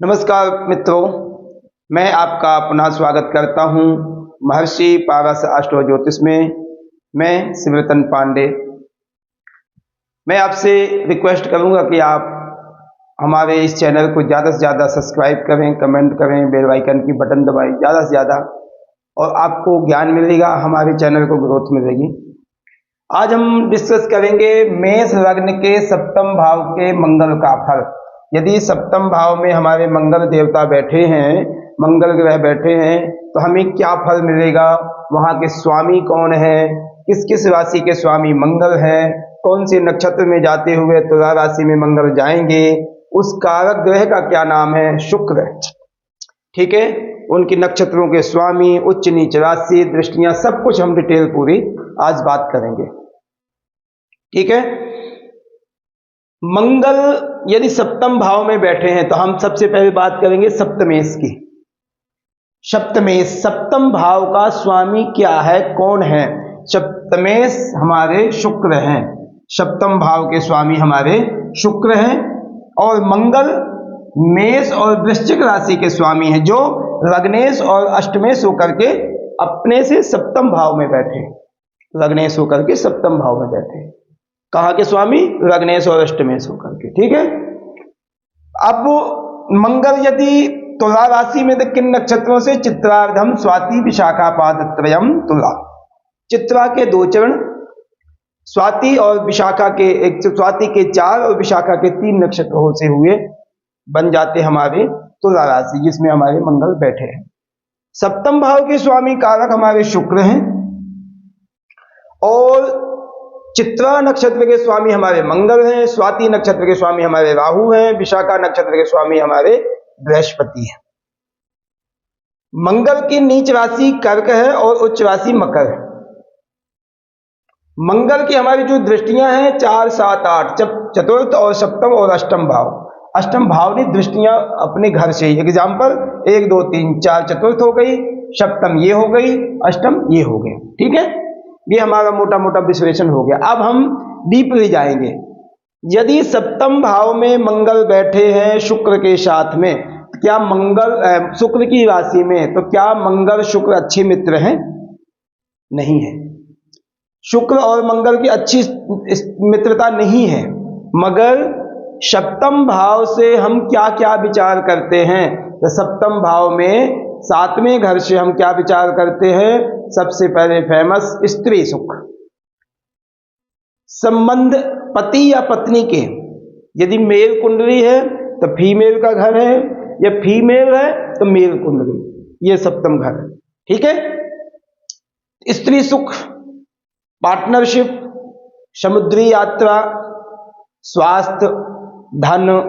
नमस्कार मित्रों, मैं आपका पुनः स्वागत करता हूं महर्षि पारस एस्ट्रो ज्योतिष में। मैं सिमरतन पांडे। मैं आपसे रिक्वेस्ट करूंगा कि आप हमारे इस चैनल को ज़्यादा से ज़्यादा सब्सक्राइब करें, कमेंट करें, बेल आइकन की बटन दबाएं ज़्यादा से ज़्यादा, और आपको ज्ञान मिलेगा, हमारे चैनल को ग्रोथ मिलेगी। आज हम डिस्कस करेंगे मेष लग्न के सप्तम भाव के मंगल का फल। यदि सप्तम भाव में हमारे मंगल देवता बैठे हैं, मंगल ग्रह बैठे हैं, तो हमें क्या फल मिलेगा, वहां के स्वामी कौन है, किस किस राशि के स्वामी मंगल है, कौन से नक्षत्र में जाते हुए तुला राशि में मंगल जाएंगे, उस कारक ग्रह का क्या नाम है, शुक्र। ठीक है, उनके नक्षत्रों के स्वामी, उच्च नीच राशि, दृष्टियां, सब कुछ हम डिटेल पूरी आज बात करेंगे। ठीक है, मंगल यदि सप्तम भाव में बैठे हैं तो हम सबसे पहले बात करेंगे सप्तमेश की। सप्तमेश, सप्तम भाव का स्वामी क्या है, कौन है? सप्तमेश हमारे शुक्र हैं। सप्तम भाव के स्वामी हमारे शुक्र हैं, और मंगल मेष और वृश्चिक राशि के स्वामी हैं, जो लग्नेश और अष्टमेश होकर के अपने से सप्तम भाव में बैठे। लग्नेश होकर के सप्तम भाव में बैठे। कहाँ के स्वामी? लग्नेश और अष्टमेश होकर के। ठीक है, अब मंगल यदि तुला राशि में, तो किन नक्षत्रों से? चित्रार्धम, स्वाति, विशाखा पादत्रयम, तुला। चित्रा के 2 चरण, स्वाति और विशाखा के स्वाति के 4 और विशाखा के 3 नक्षत्रों से हुए बन जाते हमारे तुला राशि, जिसमें हमारे मंगल बैठे हैं। सप्तम भाव के स्वामी कारक हमारे शुक्र हैं, और चित्रा नक्षत्र के स्वामी हमारे मंगल हैं, स्वाति नक्षत्र के स्वामी हमारे राहु हैं, विशाखा नक्षत्र के स्वामी हमारे बृहस्पति हैं। मंगल की नीच राशि कर्क है और उच्च राशि मकर है। मंगल की हमारी जो दृष्टियां हैं 4, 7, 8, चतुर्थ और सप्तम और अष्टम भाव। अष्टम भाव की दृष्टियां अपने घर से ही, एग्जाम्पल 1, 2, 3, 4 चतुर्थ हो गई, सप्तम ये हो गई, अष्टम ये हो गए। ठीक है, ये हमारा मोटा मोटा विश्लेषण हो गया। अब हम डीपली जाएंगे। यदि सप्तम भाव में मंगल बैठे हैं शुक्र के साथ में, क्या मंगल शुक्र की राशि में, तो क्या मंगल शुक्र अच्छे मित्र हैं? नहीं है। शुक्र और मंगल की अच्छी मित्रता नहीं है, मगर सप्तम भाव से हम क्या क्या विचार करते हैं? तो सप्तम भाव में 7वें घर से हम क्या विचार करते हैं? सबसे पहले फेमस स्त्री सुख संबंध, पति या पत्नी के। यदि मेल कुंडली है तो फीमेल का घर है, या फीमेल है तो मेल कुंडली, ये सप्तम घर है। ठीक है, स्त्री सुख, पार्टनरशिप, समुद्री यात्रा, स्वास्थ्य, धन,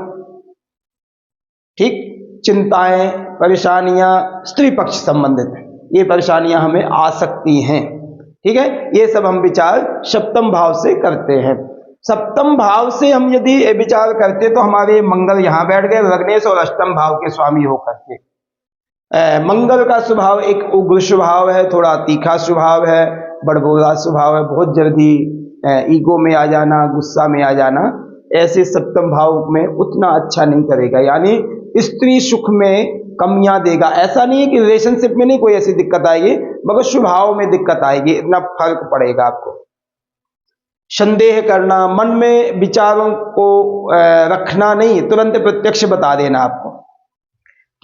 ठीक, चिंताएं, परेशानियां, स्त्री पक्ष संबंधित, ये परेशानियां हमें आ सकती हैं। ठीक है, ये सब हम विचार सप्तम भाव से करते हैं। सप्तम भाव से हम यदि विचार करते तो हमारे मंगल यहां बैठ गए, लग्नेश और अष्टम भाव के स्वामी होकर के। मंगल का स्वभाव एक उग्र स्वभाव है, थोड़ा तीखा स्वभाव है, बड़बोला स्वभाव है, बहुत जल्दी ईगो में आ जाना, गुस्सा में आ जाना, ऐसे सप्तम भाव में उतना अच्छा नहीं करेगा, यानी स्त्री सुख में कमियां देगा। ऐसा नहीं है कि रिलेशनशिप में नहीं कोई ऐसी दिक्कत आएगी, मगर स्वभाव में दिक्कत आएगी, इतना फर्क पड़ेगा आपको। संदेह करना, मन में विचारों को रखना नहीं, तुरंत प्रत्यक्ष बता देना आपको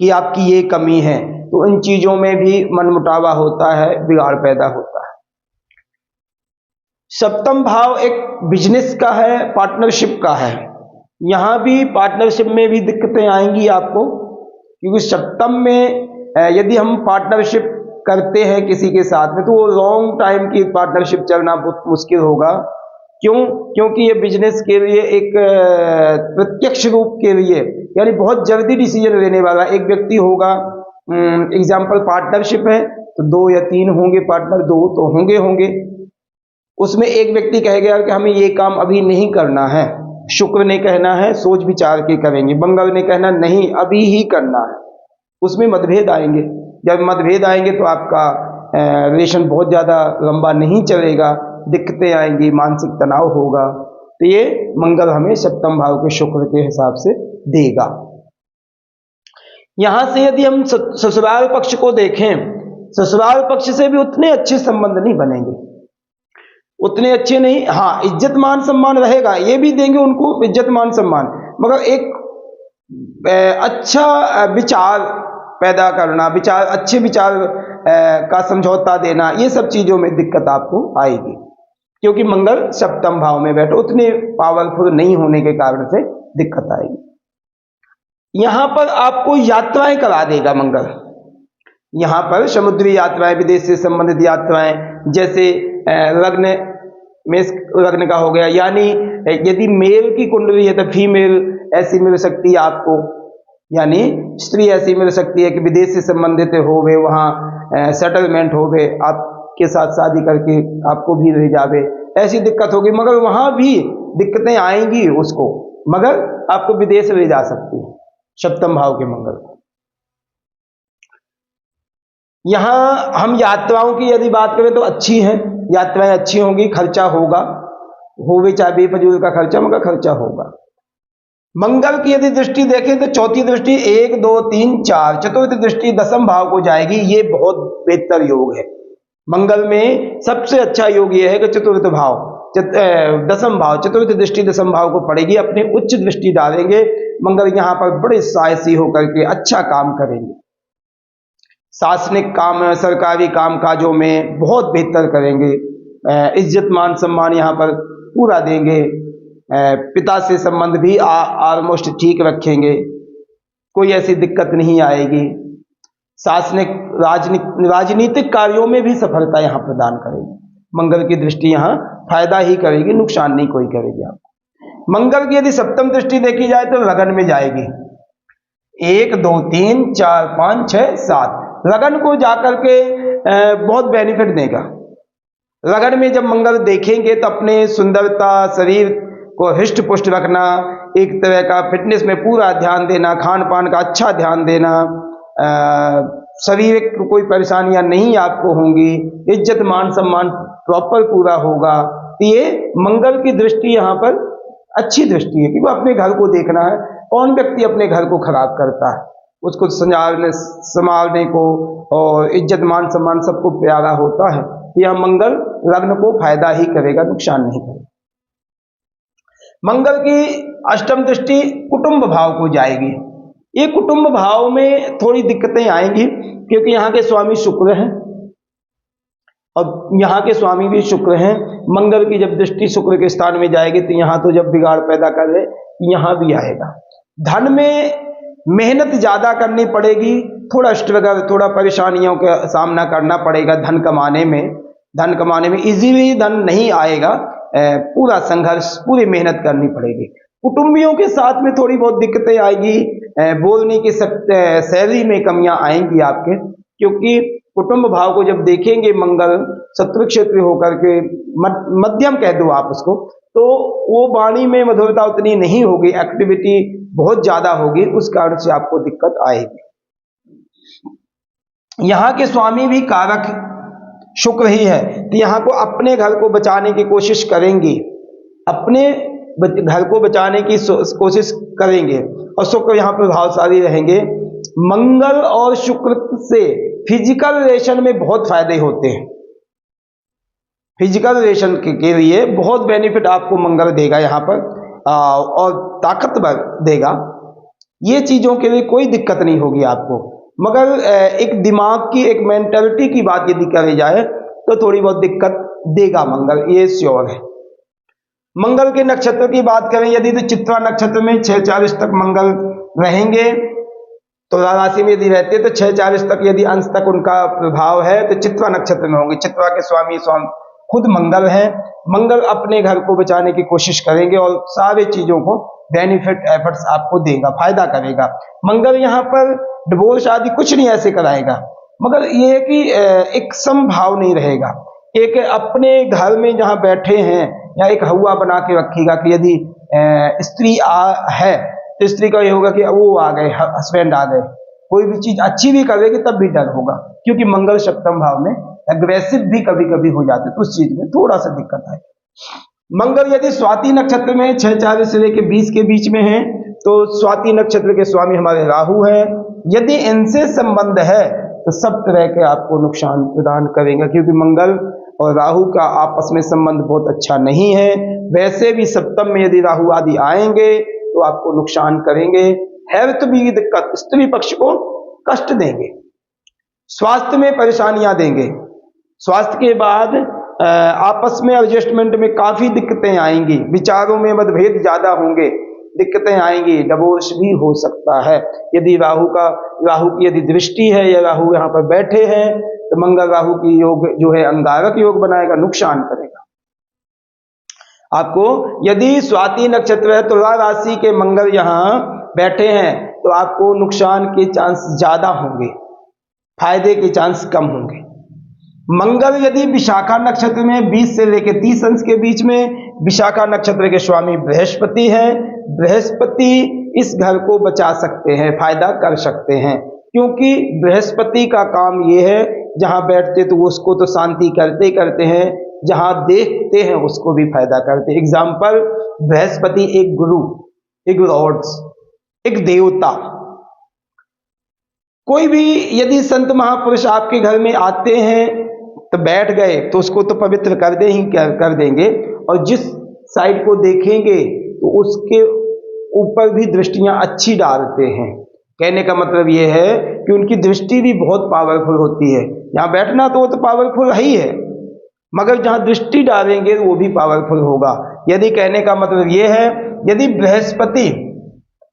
कि आपकी ये कमी है, तो इन चीजों में भी मनमुटावा होता है, बिगाड़ पैदा होता है। सप्तम भाव एक बिजनेस का है, पार्टनरशिप का है। यहां भी पार्टनरशिप में भी दिक्कतें आएंगी आपको, क्योंकि सप्तम में यदि हम पार्टनरशिप करते हैं किसी के साथ में, तो वो लॉन्ग टाइम की पार्टनरशिप चलना बहुत मुश्किल होगा। क्यों? क्योंकि ये बिजनेस के लिए एक प्रत्यक्ष रूप के लिए, यानी बहुत जल्दी डिसीजन लेने वाला एक व्यक्ति होगा। एग्जाम्पल पार्टनरशिप है तो 2 या 3 होंगे पार्टनर, 2 तो होंगे। उसमें एक व्यक्ति कहेगा कि हमें ये काम अभी नहीं करना है, शुक्र ने कहना है सोच विचार के करेंगे, मंगल ने कहना नहीं अभी ही करना है। उसमें मतभेद आएंगे। जब मतभेद आएंगे तो आपका रिलेशन बहुत ज़्यादा लंबा नहीं चलेगा, दिक्कतें आएंगी, मानसिक तनाव होगा। तो ये मंगल हमें सप्तम भाव के शुक्र के हिसाब से देगा। यहां से यदि हम ससुराल पक्ष को देखें, ससुराल पक्ष से भी उतने अच्छे संबंध नहीं बनेंगे, उतने अच्छे नहीं। हाँ, इज्जत मान सम्मान रहेगा, ये भी देंगे उनको इज्जत मान सम्मान, मगर एक अच्छा विचार पैदा करना, विचार अच्छे विचार का समझौता देना, ये सब चीजों में दिक्कत आपको आएगी, क्योंकि मंगल सप्तम भाव में बैठे उतने पावरफुल नहीं होने के कारण से दिक्कत आएगी। यहां पर आपको यात्राएं करा देगा मंगल, यहां पर समुद्री यात्राएं, विदेश से संबंधित यात्राएं, जैसे लग्न मेष लग्न का हो गया, यानी यदि मेल की कुंडली है तो फीमेल ऐसी मिल सकती है आपको, यानी स्त्री ऐसी मिल सकती है कि विदेश से संबंधित हो गए, वहां सेटलमेंट हो गए, आपके साथ शादी करके आपको भी रह जावे, ऐसी दिक्कत होगी। मगर वहां भी दिक्कतें आएंगी उसको, मगर आपको विदेश ले जा सकती है सप्तम भाव के मंगल। यहां हम यात्राओं की यदि बात करें तो अच्छी है, यात्राएं अच्छी होंगी, खर्चा होगा, होवे चाहे बेफजूल का खर्चा, मगर खर्चा होगा। मंगल की यदि दृष्टि देखें तो चौथी दृष्टि 1 2 3 4, चतुर्थ दृष्टि दसम भाव को जाएगी, ये बहुत बेहतर योग है। मंगल में सबसे अच्छा योग ये है कि चतुर्थ भाव दसम भाव, चतुर्थ दृष्टि दसम भाव को पड़ेगी, अपने उच्च दृष्टि डालेंगे मंगल, यहां पर बड़े साहसी होकर के अच्छा काम करेंगे, शासनिक काम, सरकारी काम काजों में बहुत बेहतर करेंगे, इज्जत मान सम्मान यहां पर पूरा देंगे, पिता से संबंध भी ऑलमोस्ट ठीक रखेंगे, कोई ऐसी दिक्कत नहीं आएगी, शासनिक राजनीतिक कार्यों में भी सफलता यहां प्रदान करेगी। मंगल की दृष्टि यहां फायदा ही करेगी, नुकसान नहीं कोई करेगी आपको। मंगल की यदि सप्तम दृष्टि देखी जाए तो लगन में जाएगी, 1 2 3 4 5 6 7, लगन को जाकर के बहुत बेनिफिट देगा। लगन में जब मंगल देखेंगे तो अपने सुंदरता, शरीर को हृष्ट पुष्ट रखना, एक तरह का फिटनेस में पूरा ध्यान देना, खान पान का अच्छा ध्यान देना, शारीरिक कोई परेशानियां नहीं आपको होंगी, इज्जत मान सम्मान प्रॉपर पूरा होगा। तो ये मंगल की दृष्टि यहाँ पर अच्छी दृष्टि है कि वो अपने घर को देखना है। कौन व्यक्ति अपने घर को खराब करता है, उसको संभालने को और इज्जत मान सम्मान सबको प्यारा होता है। यह मंगल लग्न को फायदा ही करेगा, नुकसान नहीं करेगा। मंगल की अष्टम दृष्टि कुटुंब भाव को जाएगी, ये कुटुंब भाव में थोड़ी दिक्कतें आएंगी, क्योंकि यहाँ के स्वामी शुक्र हैं और यहाँ के स्वामी भी शुक्र हैं। मंगल की जब दृष्टि शुक्र के स्थान में जाएगी तो यहाँ तो जब बिगाड़ पैदा करे यहाँ भी आएगा। धन में मेहनत ज्यादा करनी पड़ेगी, थोड़ा स्ट्रगल, थोड़ा परेशानियों का सामना करना पड़ेगा धन कमाने में इजीली धन नहीं आएगा, पूरा संघर्ष, पूरी मेहनत करनी पड़ेगी। कुटुंबियों के साथ में थोड़ी बहुत दिक्कतें आएगी, बोलने की शैली में कमियां आएंगी आपके, क्योंकि कुटुंब भाव को जब देखेंगे मंगल शत्रु क्षेत्र होकर के, मध्यम कह दो आप उसको, तो वो वाणी में मधुरता उतनी नहीं होगी, एक्टिविटी बहुत ज्यादा होगी, उस कारण से आपको दिक्कत आएगी। यहाँ के स्वामी भी कारक शुक्र ही है, तो यहाँ को अपने घर को बचाने की कोशिश करेंगे, अपने घर को बचाने की कोशिश करेंगे, और शुक्र यहाँ प्रभावशाली रहेंगे। मंगल और शुक्र से फिजिकल रिलेशन में बहुत फायदे होते हैं, फिजिकल रिलेशन के लिए बहुत बेनिफिट आपको मंगल देगा यहाँ पर, और ताकतवर देगा। ये चीजों के लिए कोई दिक्कत नहीं होगी आपको, मगर एक दिमाग की, एक मेंटालिटी की बात यदि करी जाए तो थोड़ी बहुत दिक्कत देगा मंगल, ये श्योर है। मंगल के नक्षत्र की बात करें यदि तो चित्रा नक्षत्र में 6:40 तक मंगल रहेंगे, तो राशि में यदि रहते तो 6:40 तक यदि अंश तक उनका प्रभाव है तो चित्रा नक्षत्र में होंगे। चित्रा के स्वामी खुद मंगल है। मंगल अपने घर को बचाने की कोशिश करेंगे और सारे चीजों को बेनिफिट एफर्ट्स आपको देगा, फायदा करेगा। मंगल यहाँ पर डिवोर्स आदि कुछ नहीं ऐसे कराएगा, मगर ये है कि एक समभाव नहीं रहेगा। एक अपने घर में जहाँ बैठे हैं या एक हवा बना के रखेगा कि यदि स्त्री है तो स्त्री का ये होगा कि वो आ गए, हस्बैंड आ गए, कोई भी चीज अच्छी भी करेगी तब भी डर होगा, क्योंकि मंगल सप्तम भाव में एग्रेसिव भी कभी कभी हो जाते, तो उस चीज में थोड़ा सा दिक्कत है। मंगल यदि स्वाति नक्षत्र में 6:40 से लेकर 20 के बीच में है, तो स्वाति नक्षत्र के स्वामी हमारे राहु हैं। यदि इनसे संबंध है तो सब तरह के आपको नुकसान प्रदान करेंगे, क्योंकि मंगल और राहु का आपस में संबंध बहुत अच्छा नहीं है। वैसे भी सप्तम में यदि राहु आदि आएंगे तो आपको नुकसान करेंगे, हेल्थ भी दिक्कत, स्त्री पक्ष को कष्ट देंगे, स्वास्थ्य में परेशानियां देंगे, स्वास्थ्य के बाद आपस में एडजस्टमेंट में काफी दिक्कतें आएंगी, विचारों में मतभेद ज्यादा होंगे, दिक्कतें आएंगी, डिवोर्स भी हो सकता है। यदि राहु की यदि दृष्टि है या राहु यहाँ पर बैठे हैं तो मंगल राहु की योग जो है अंगारक योग बनाएगा, नुकसान करेगा आपको। यदि स्वाति नक्षत्र है, तुला राशि के मंगल यहाँ बैठे हैं तो आपको नुकसान के चांस ज्यादा होंगे, फायदे के चांस कम होंगे। मंगल यदि विशाखा नक्षत्र में 20 से लेकर 30 अंश के बीच में, विशाखा नक्षत्र के स्वामी बृहस्पति हैं, बृहस्पति इस घर को बचा सकते हैं, फायदा कर सकते हैं, क्योंकि बृहस्पति का काम यह है जहां बैठते तो उसको तो शांति करते हैं, जहां देखते हैं उसको भी फायदा करते हैं। एग्जाम्पल, बृहस्पति एक गुरु, एक लॉर्ड्स, एक देवता। कोई भी यदि संत महापुरुष आपके घर में आते हैं तो बैठ गए तो उसको तो पवित्र कर देंगे, और जिस साइड को देखेंगे तो उसके ऊपर भी दृष्टियां अच्छी डालते हैं। कहने का मतलब यह है कि उनकी दृष्टि भी बहुत पावरफुल होती है। यहां बैठना तो वो तो पावरफुल ही है, मगर जहां दृष्टि डालेंगे वो भी पावरफुल होगा। यदि कहने का मतलब यह है, यदि बृहस्पति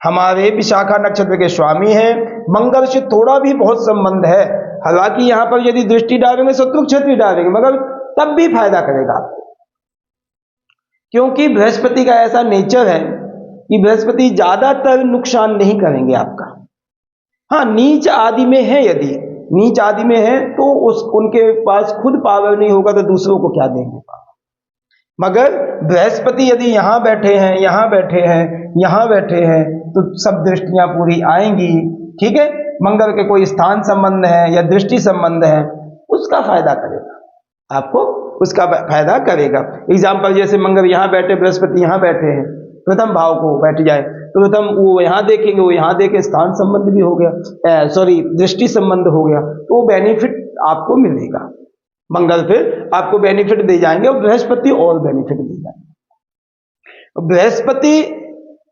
हमारे विशाखा नक्षत्र के स्वामी हैं, मंगल से थोड़ा भी बहुत संबंध है, हालांकि यहां पर यदि दृष्टि डालेंगे शत्रु क्षेत्र डालेंगे, मगर तब भी फायदा करेगा आपको, क्योंकि बृहस्पति का ऐसा नेचर है कि बृहस्पति ज्यादातर नुकसान नहीं करेंगे आपका। हाँ, नीच आदि में है, यदि नीच आदि में है तो उनके पास खुद पावर नहीं होगा तो दूसरों को क्या देंगे पावर। मगर बृहस्पति यदि यहां बैठे हैं, यहां बैठे हैं, यहां बैठे हैं तो सब दृष्टियां पूरी आएंगी। ठीक है, मंगल के कोई स्थान संबंध है या दृष्टि संबंध है, उसका फायदा करेगा आपको, उसका फायदा करेगा। एग्जाम्पल, जैसे मंगल यहां बैठे, बृहस्पति यहां बैठे हैं, प्रथम भाव को बैठ जाए तो प्रथम वो यहां देखेंगे, वो यहां देखे, स्थान संबंध भी हो गया, दृष्टि संबंध हो गया, तो वो बेनिफिट आपको मिलेगा। मंगल फिर आपको बेनिफिट दे जाएंगे और बृहस्पति और बेनिफिट दे जाएंगे। बृहस्पति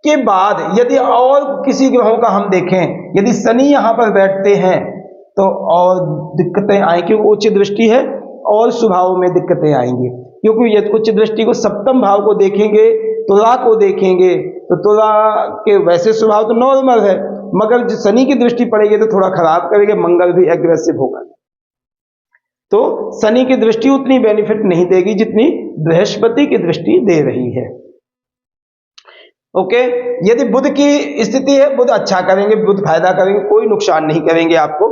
के बाद यदि और किसी ग्रहों का हम देखें, यदि शनि यहां पर बैठते हैं तो और दिक्कतें आएंगी, क्योंकि उच्च दृष्टि है और स्वभाव में दिक्कतें आएंगी, क्योंकि यदि उच्च दृष्टि को सप्तम भाव को देखेंगे, तुला को देखेंगे तो तुला के वैसे स्वभाव तो नॉर्मल है, मगर शनि की दृष्टि पड़ेगी तो थोड़ा खराब करेंगे, मंगल भी एग्रेसिव होगा, तो शनि की दृष्टि उतनी बेनिफिट नहीं देगी जितनी बृहस्पति की दृष्टि दे रही है। ओके, यदि बुध की स्थिति है, बुध अच्छा करेंगे, बुध फायदा करेंगे, कोई नुकसान नहीं करेंगे आपको।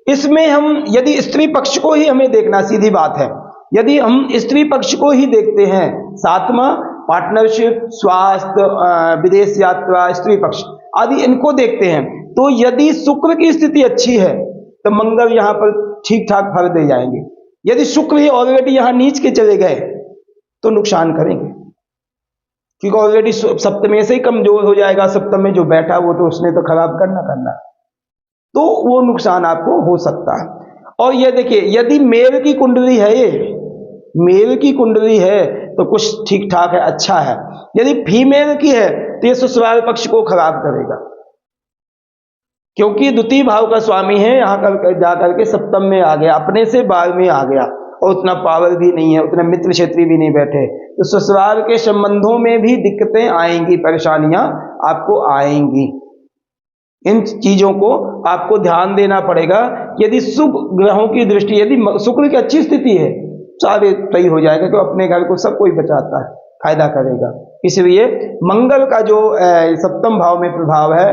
इसमें हम यदि स्त्री पक्ष को ही हमें देखना, सीधी बात है, यदि हम स्त्री पक्ष को ही देखते हैं, सातवां पार्टनरशिप, स्वास्थ्य, विदेश यात्रा, स्त्री पक्ष आदि इनको देखते हैं, तो यदि शुक्र की स्थिति अच्छी है तो मंगल यहां पर ठीक ठाक फल दे जाएंगे। यदि शुक्र ही ऑलरेडी यहां नीच के चले गए तो नुकसान करेंगे, क्योंकि ऑलरेडी सप्तम से ही कमजोर हो जाएगा। सप्तम में जो बैठा वो तो उसने तो खराब करना, तो वो नुकसान आपको हो सकता है। और ये देखिए, यदि मेल की कुंडली है, ये मेल की कुंडली है तो कुछ ठीक ठाक है, अच्छा है। यदि फीमेल की है तो ये ससुराल पक्ष को खराब करेगा, क्योंकि द्वितीय भाव का स्वामी है, यहां जाकर के सप्तम में आ गया, अपने से 12 में आ गया, और उतना पावर भी नहीं है, उतना मित्र क्षेत्री भी नहीं बैठे, तो ससुराल के संबंधों में भी दिक्कतें आएंगी, परेशानियां आपको आएंगी। इन चीजों को आपको ध्यान देना पड़ेगा। यदि शुभ ग्रहों की दृष्टि, यदि शुक्र की अच्छी स्थिति है, सारे सही हो जाएगा, तो अपने घर को सब कोई बचाता है, फायदा करेगा। इसलिए मंगल का जो सप्तम भाव में प्रभाव है,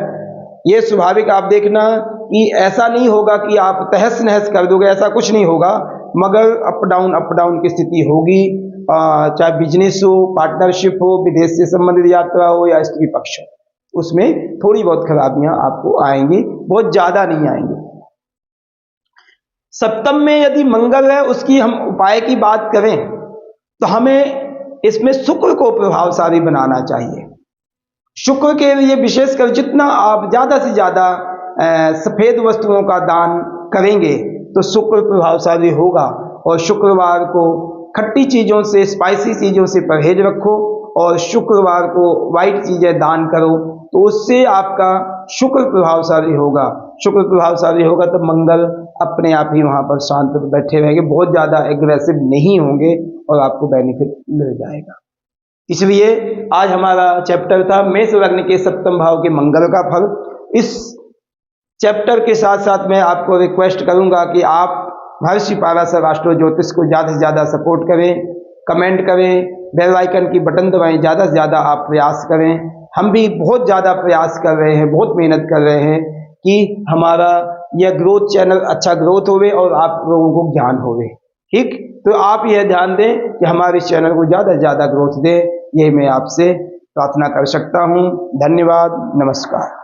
ये स्वाभाविक आप देखना कि ऐसा नहीं होगा कि आप तहस नहस कर दोगे, ऐसा कुछ नहीं होगा, मगर अप डाउन की स्थिति होगी, चाहे बिजनेस हो, पार्टनरशिप हो, विदेश से संबंधित यात्रा हो या स्त्री पक्ष हो, उसमें थोड़ी बहुत खराबियां आपको आएंगी, बहुत ज्यादा नहीं आएंगी। सप्तम में यदि मंगल है, उसकी हम उपाय की बात करें तो हमें इसमें शुक्र को प्रभावशाली बनाना चाहिए। शुक्र के लिए विशेषकर जितना आप ज्यादा से ज्यादा सफ़ेद वस्तुओं का दान करेंगे तो शुक्र प्रभावशाली होगा। और शुक्रवार को खट्टी चीज़ों से, स्पाइसी चीज़ों से परहेज रखो और शुक्रवार को वाइट चीज़ें दान करो तो उससे आपका शुक्र प्रभावशाली होगा। शुक्र प्रभावशाली होगा तो मंगल अपने आप ही वहाँ पर शांत बैठे रहेंगे, बहुत ज़्यादा एग्रेसिव नहीं होंगे और आपको बेनिफिट मिल जाएगा। इसलिए आज हमारा चैप्टर था मेष लग्न के सप्तम भाव के मंगल का फल। इस चैप्टर के साथ साथ मैं आपको रिक्वेस्ट करूंगा कि आप महर्षि पाराशर एस्ट्रो ज्योतिष को ज़्यादा से ज़्यादा सपोर्ट करें, कमेंट करें, बेल आइकन की बटन दबाएं, ज़्यादा से ज़्यादा आप प्रयास करें। हम भी बहुत ज़्यादा प्रयास कर रहे हैं, बहुत मेहनत कर रहे हैं कि हमारा यह ग्रोथ चैनल अच्छा ग्रोथ होवे और आप लोगों को ज्ञान होवे। ठीक, तो आप यह ध्यान दें कि हमारे इस चैनल को ज़्यादा से ज़्यादा ग्रोथ दें, यही मैं आपसे प्रार्थना कर सकता हूँ। धन्यवाद, नमस्कार।